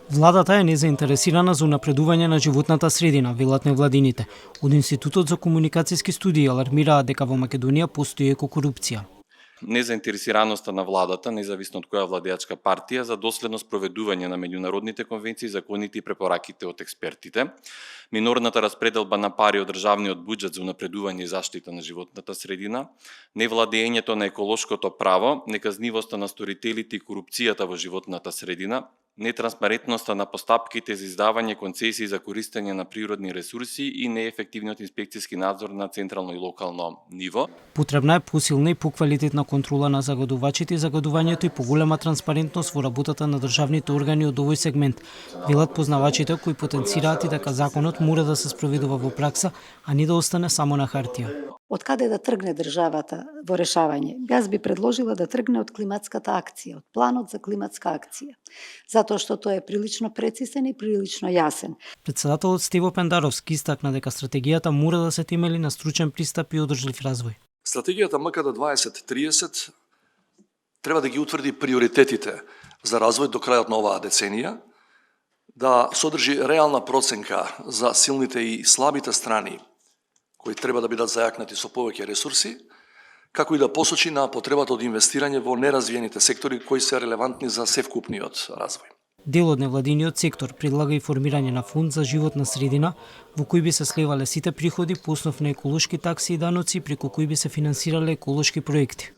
Владата е незаинтересирана за унапредување на животната средина, велат невладините. Од Институтот за комуникацијски студии алармираат дека во Македонија постои екокорупција. Незаинтересираноста на владата, независно од која владеачка партија, за доследно спроведување на меѓународните конвенции, законите и препораките од експертите, минорната распределба на пари од државниот буџет за унапредување и заштита на животната средина, невладеењето на еколошкото право, неказнивоста на сторителите и корупцијата во животната средина, нетранспарентноста на постапките за издавање концесии за користење на природни ресурси и неефективниот инспекцијски надзор на централно и локално ниво. Потребна е посилна и поквалитетна контрола на загадувачите и загадувањето и поголема транспарентност во работата на државните органи од овој сегмент, велат познавачите кои потенцираат и дека законот мора да се спроведува во пракса, а не да остане само на хартија. Од каде да тргне државата во решавање? Јас би предложила да тргне од климатската акција, од планот за климатска акција, затоа што тој е прилично прецизен и прилично јасен. Претседателот Стево Пендаровски истакна дека стратегијата мора да се темели на стручен пристап и одржлив развој. Стратегијата МКД 2030 треба да ги утврди приоритетите за развој до крајот на оваа деценија, да содржи реална проценка за силните и слабите страни кои треба да бидат зајакнати со повеќе ресурси, како и да посочи на потребата од инвестирање во неразвиените сектори кои се релевантни за севкупниот развој. Дел од невладиниот сектор предлага и формирање на фонд за животна средина, во кој би се сливале сите приходи по основ на еколошки такси и даноци, преку кои би се финансирале еколошки проекти.